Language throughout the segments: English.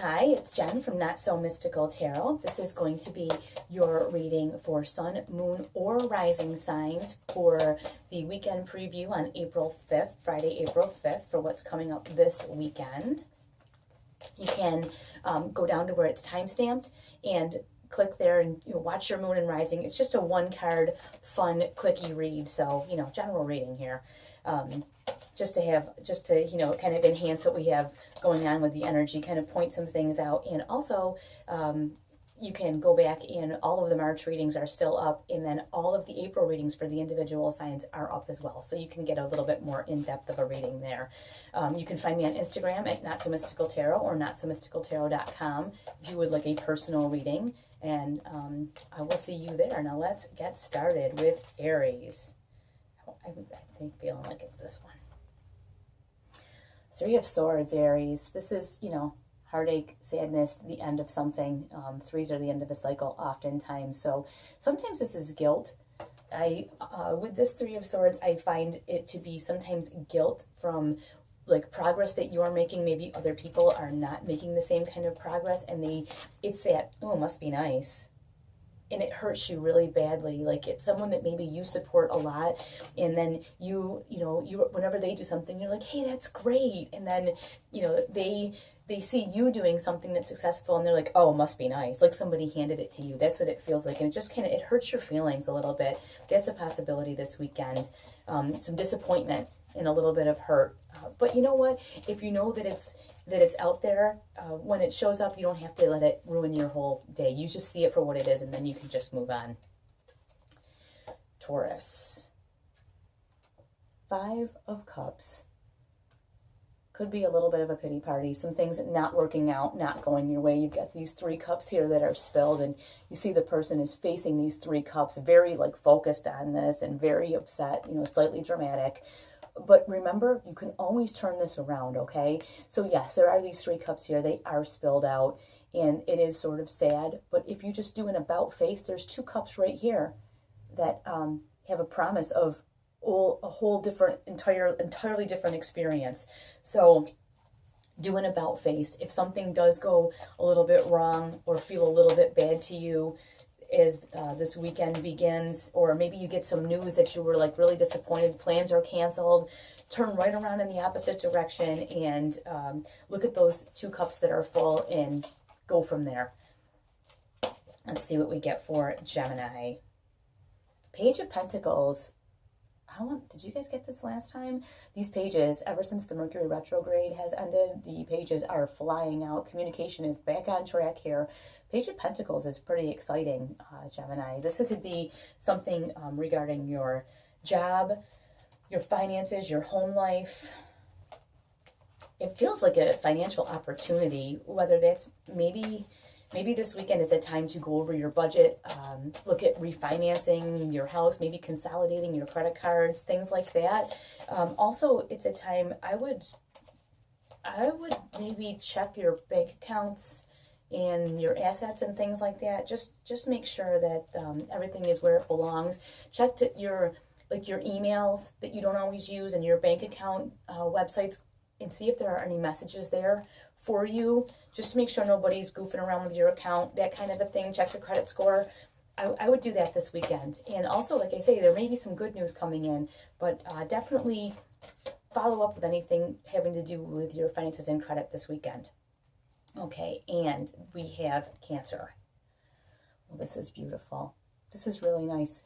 Hi, it's Jen from Not So Mystical Tarot. This is going to be your reading for Sun, Moon, or Rising signs for the weekend preview on April 5th, Friday, April 5th, for what's coming up this weekend. You can go down to where it's timestamped and click there and watch your moon and rising. It's just a one-card, fun, quickie read. So, general reading here. Just to kind of enhance what we have going on with the energy, kind of point some things out. And also, you can go back and all of the March readings are still up, and then all of the April readings for the individual signs are up as well. So you can get a little bit more in-depth of a reading there. You can find me on Instagram at Not So Mystical Tarot or notsomysticaltarot.com if you would like a personal reading. And I will see you there. Now let's get started with Aries. I think feeling like it's this one. Three of Swords, Aries. This is, heartache, sadness, the end of something. Threes are the end of a cycle oftentimes. So sometimes this is guilt. With this Three of Swords, I find it to be sometimes guilt from like progress that you're making. Maybe other people are not making the same kind of progress, and it's that, oh, must be nice. And it hurts you really badly. Like it's someone that maybe you support a lot, and then you whenever they do something, you're like, hey, that's great. And then, they see you doing something that's successful, and they're like, oh, must be nice. Like somebody handed it to you. That's what it feels like. And it just it hurts your feelings a little bit. That's a possibility this weekend. Some disappointment and a little bit of hurt. But you know what? If you know that it's out there, when it shows up, you don't have to let it ruin your whole day. You just see it for what it is, and then you can just move on. Taurus. Five of Cups. Could be a little bit of a pity party. Some things not working out, not going your way. You've got these three cups here that are spilled, and you see the person is facing these three cups, very focused on this and very upset, slightly dramatic. But remember, you can always turn this around, okay? So yes, there are these three cups here. They are spilled out, and it is sort of sad. But if you just do an about face, there's two cups right here that have a promise of a whole different, entirely different experience. So do an about face. If something does go a little bit wrong or feel a little bit bad to you as this weekend begins, or maybe you get some news that you were really disappointed, plans are canceled, turn right around in the opposite direction and look at those two cups that are full and go from there. Let's see what we get for Gemini. Page of Pentacles. Did you guys get this last time? These pages, ever since the Mercury retrograde has ended, the pages are flying out. Communication is back on track here. Page of Pentacles is pretty exciting, Gemini. This could be something regarding your job, your finances, your home life. It feels like a financial opportunity, whether that's maybe this weekend is a time to go over your budget, look at refinancing your house, maybe consolidating your credit cards, things like that. Also, it's a time I would maybe check your bank accounts and your assets and things like that. Just make sure that everything is where it belongs. Check your emails that you don't always use and your bank account websites, and see if there are any messages there for you. Just make sure nobody's goofing around with your account, that kind of a thing. Check the credit score. I would do that this weekend. And also, like I say, there may be some good news coming in, but definitely follow up with anything having to do with your finances and credit this weekend. Okay, and we have Cancer. Well, this is beautiful. This is really nice.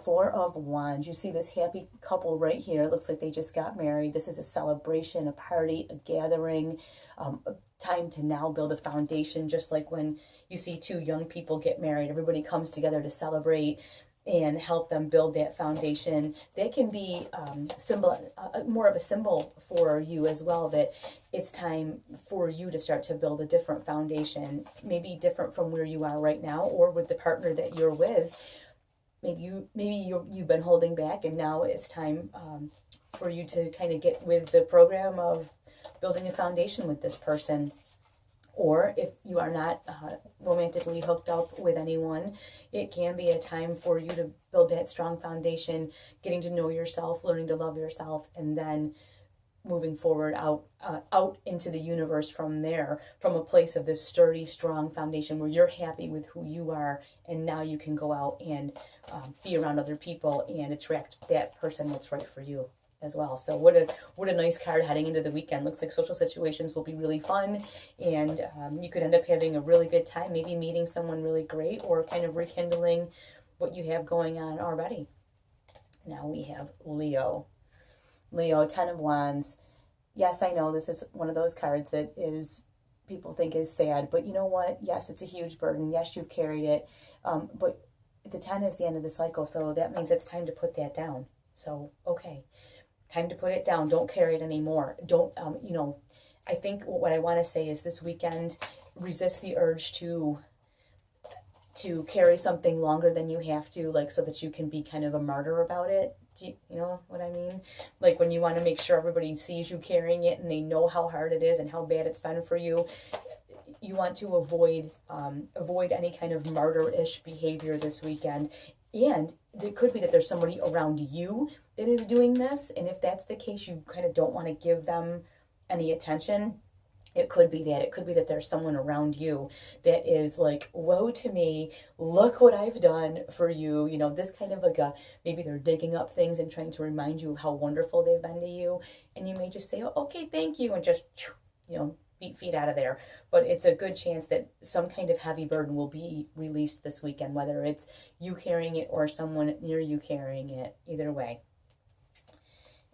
Four of Wands. You see this happy couple right here. It looks like they just got married. This is a celebration, a party, a gathering, a time to now build a foundation. Just like when you see two young people get married, everybody comes together to celebrate and help them build that foundation. That can be more of a symbol for you as well, that it's time for you to start to build a different foundation, maybe different from where you are right now or with the partner that you're with. Maybe you've been holding back, and now it's time for you to kind of get with the program of building a foundation with this person. Or if you are not romantically hooked up with anyone, it can be a time for you to build that strong foundation, getting to know yourself, learning to love yourself, and then moving forward out into the universe from there, from a place of this sturdy, strong foundation where you're happy with who you are, and now you can go out and be around other people and attract that person that's right for you as well. So what a nice card heading into the weekend. Looks like social situations will be really fun, and you could end up having a really good time, maybe meeting someone really great or kind of rekindling what you have going on already. Now we have Leo. Leo, 10 of Wands. Yes, I know this is one of those cards that is people think is sad, but you know what? Yes, it's a huge burden. Yes, you've carried it, but the 10 is the end of the cycle, so that means it's time to put that down. So, okay, time to put it down. Don't carry it anymore. Don't, I think what I want to say is this weekend, resist the urge to carry something longer than you have to, like, so that you can be kind of a martyr about it. Do you know what I mean? Like when you want to make sure everybody sees you carrying it and they know how hard it is and how bad it's been for you. You want to avoid any kind of martyr-ish behavior this weekend. And it could be that there's somebody around you that is doing this. And if that's the case, you kind of don't want to give them any attention. It could be that. It could be that there's someone around you that is like, woe to me, look what I've done for you. You know, this kind of like maybe they're digging up things and trying to remind you of how wonderful they've been to you. And you may just say, oh, okay, thank you. And just, beat feet out of there. But it's a good chance that some kind of heavy burden will be released this weekend, whether it's you carrying it or someone near you carrying it, either way.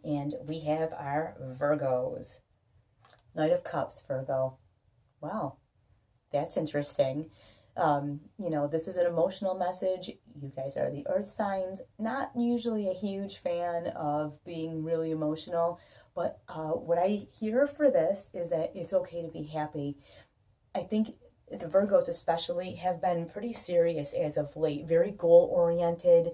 And we have our Virgos. Knight of Cups, Virgo. Wow, that's interesting. This is an emotional message. You guys are the earth signs. Not usually a huge fan of being really emotional, but what I hear for this is that it's okay to be happy. I think the Virgos especially have been pretty serious as of late, very goal-oriented,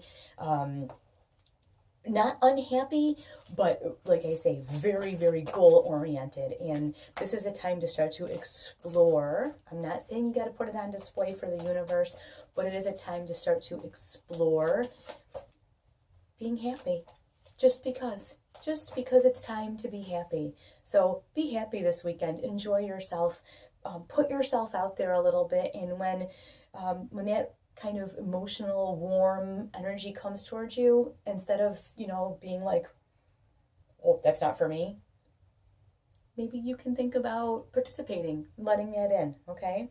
not unhappy, but like I say, very, very goal-oriented. And this is a time to start to explore. I'm not saying you got to put it on display for the universe, but it is a time to start to explore being happy. Just because it's time to be happy. So be happy this weekend. Enjoy yourself. Put yourself out there a little bit. And when that kind of emotional, warm energy comes towards you, instead of, being like, oh, that's not for me, maybe you can think about participating, letting that in, okay?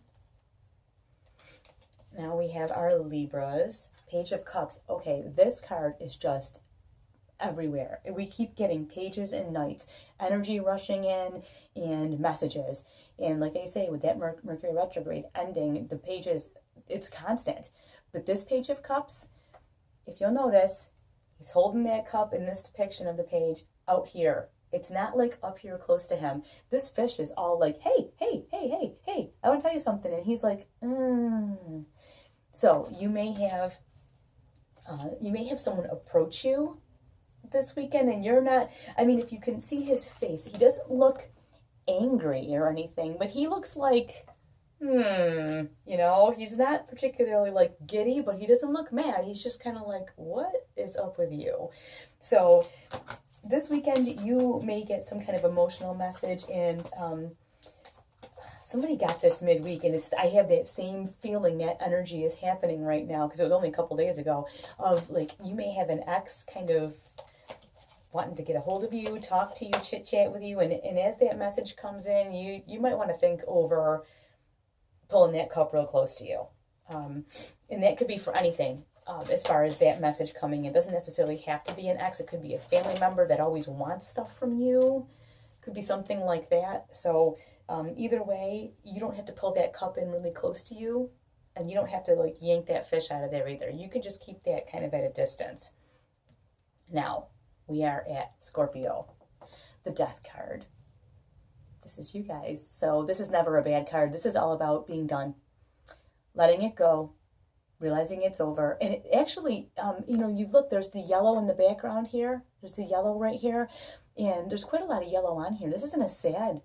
Now we have our Libras. Page of Cups. Okay, this card is just everywhere. We keep getting pages and knights, energy rushing in, and messages. And like I say, with that Mercury retrograde ending, the pages, it's constant. But this Page of Cups, if you'll notice, he's holding that cup in this depiction of the page out here. It's not like up here close to him. This fish is all like, hey, hey, hey, hey, hey, I want to tell you something. And he's like, So you may have someone approach you this weekend, and you're not, if you can see his face, he doesn't look angry or anything, but he looks like, he's not particularly like giddy, but he doesn't look mad. He's just kind of like, what is up with you? So this weekend, you may get some kind of emotional message, and somebody got this midweek, and I have that same feeling, that energy is happening right now, because it was only a couple days ago, of like, you may have an ex kind of wanting to get a hold of you, talk to you, chit-chat with you, and as that message comes in, you might want to think over pulling that cup real close to you. And that could be for anything, as far as that message coming in. It doesn't necessarily have to be an ex. It could be a family member that always wants stuff from you. It could be something like that. So either way, you don't have to pull that cup in really close to you, and you don't have to like yank that fish out of there either. You can just keep that kind of at a distance. Now, we are at Scorpio, the Death card. This is you guys. So this is never a bad card. This is all about being done, letting it go, realizing it's over. And it actually, you've looked, there's the yellow in the background here. There's the yellow right here. And there's quite a lot of yellow on here. This isn't a sad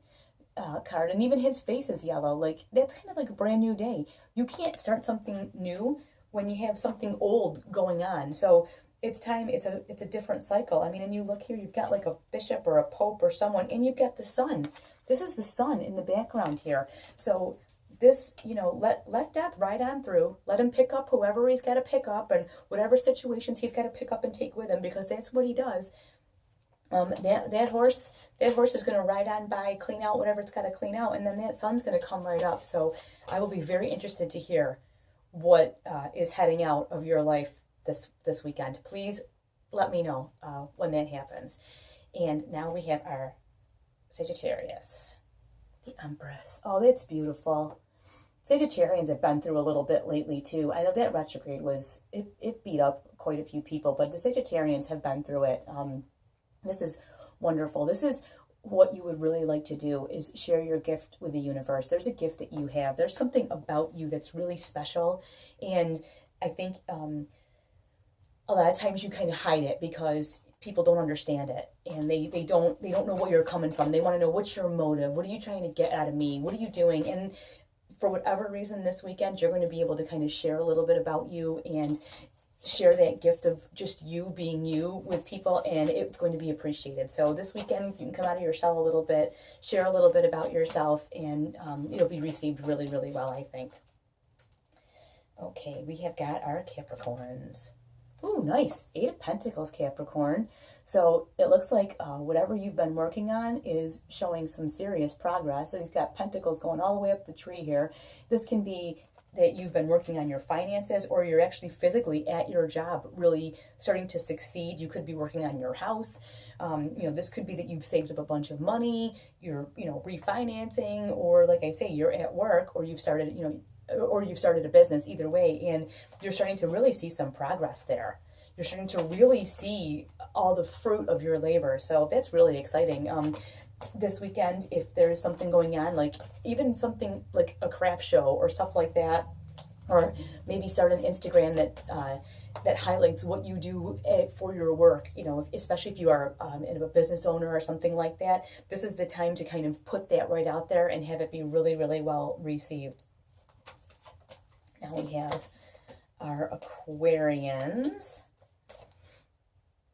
card. And even his face is yellow. Like, that's kind of like a brand new day. You can't start something new when you have something old going on. So it's time. It's a different cycle. I mean, and you look here, you've got like a bishop or a pope or someone, and you've got the sun. This is the sun in the background here. So this, you know, let death ride on through. Let him pick up whoever he's got to pick up, and whatever situations he's got to pick up and take with him, because that's what he does. That horse is going to ride on by, clean out whatever it's got to clean out, and then that sun's going to come right up. So I will be very interested to hear what is heading out of your life this weekend. Please let me know when that happens. And now we have our Sagittarius, the Empress. Oh, that's beautiful. Sagittarians have been through a little bit lately too. I know that retrograde was, it beat up quite a few people, but the Sagittarians have been through it. This is wonderful. This is what you would really like to do, is share your gift with the universe. There's a gift that you have. There's something about you that's really special. And I think a lot of times you kind of hide it because people don't understand it, and they don't know where you're coming from. They want to know, what's your motive? What are you trying to get out of me? What are you doing? And for whatever reason this weekend, you're going to be able to kind of share a little bit about you and share that gift of just you being you with people, and it's going to be appreciated. So this weekend, you can come out of your shell a little bit, share a little bit about yourself, and it'll be received really, really well, I think. Okay, we have got our Capricorns. Ooh, nice. 8 of Pentacles, Capricorn. So it looks like whatever you've been working on is showing some serious progress. So he's got Pentacles going all the way up the tree here. This can be that you've been working on your finances, or you're actually physically at your job really starting to succeed. You could be working on your house. You know, this could be that you've saved up a bunch of money, you're, you know, refinancing, or like I say, you're at work, or you've started, you know, or you've started a business, either way, and you're starting to really see some progress there. You're starting to really see all the fruit of your labor. So that's really exciting. This weekend, if there's something going on, like even something like a craft show or stuff like that, or maybe start an Instagram that highlights what you do for your work, you know, especially if you are a business owner or something like that, this is the time to kind of put that right out there and have it be really, really well received. Now we have our Aquarians.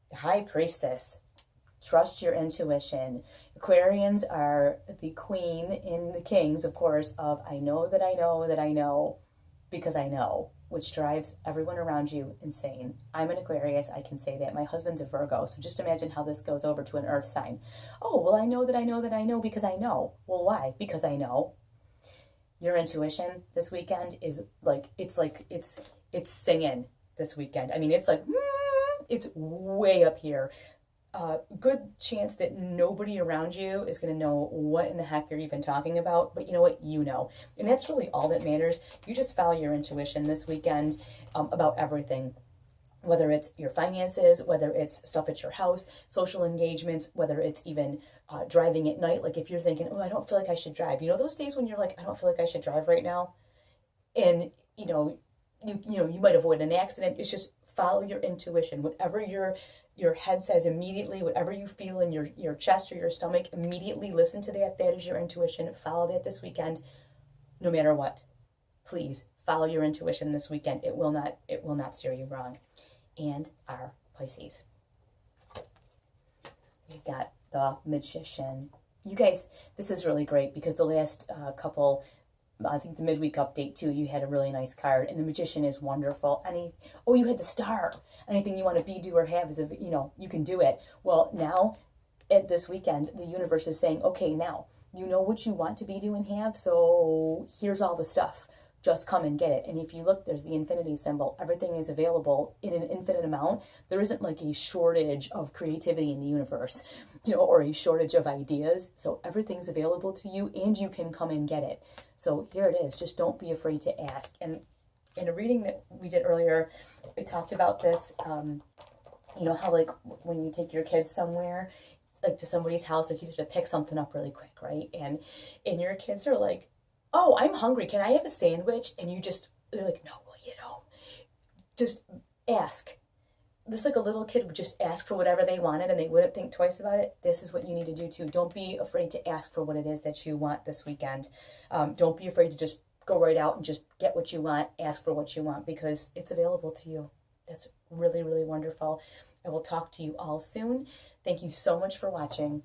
The High Priestess. Trust your intuition. Aquarians are the queen and the kings, of course, of I know that I know that I know because I know, which drives everyone around you insane. I'm an Aquarius, I can say that. My husband's a Virgo, so just imagine how this goes over to an earth sign. Oh, well, I know that I know that I know because I know. Well, why? Because I know. Your intuition this weekend is it's singing this weekend. I mean, it's like, it's way up here. Good chance that nobody around you is going to know what in the heck you're even talking about, but you know what? You know. And that's really all that matters. You just follow your intuition this weekend about everything. Whether it's your finances, whether it's stuff at your house, social engagements, whether it's even driving at night. Like if you're thinking, oh, I don't feel like I should drive. You know those days when you're like, I don't feel like I should drive right now? And, you know, you might avoid an accident. It's just follow your intuition. Whatever your head says immediately, whatever you feel in your chest or your stomach, immediately listen to that. That is your intuition. Follow that this weekend, no matter what. Please follow your intuition this weekend. It will not steer you wrong. And our Pisces. We've got the Magician. You guys, this is really great because the last couple, I think the midweek update too, you had a really nice card, and the Magician is wonderful. You had the Star. Anything you want to be, do, or have is, you can do it. Well, now at this weekend, the universe is saying, okay, now you know what you want to be, do, and have. So here's all the stuff. Just come and get it. And if you look, there's the infinity symbol. Everything is available in an infinite amount. There isn't like a shortage of creativity in the universe, or a shortage of ideas. So everything's available to you, and you can come and get it. So here it is. Just don't be afraid to ask. And in a reading that we did earlier, we talked about this, how like when you take your kids somewhere, like to somebody's house, like you just have to pick something up really quick, right? And your kids are like, oh, I'm hungry. Can I have a sandwich? And they're like, no, well, just ask. Just like a little kid would just ask for whatever they wanted and they wouldn't think twice about it. This is what you need to do too. Don't be afraid to ask for what it is that you want this weekend. Don't be afraid to just go right out and just get what you want, ask for what you want, because it's available to you. That's really, really wonderful. I will talk to you all soon. Thank you so much for watching.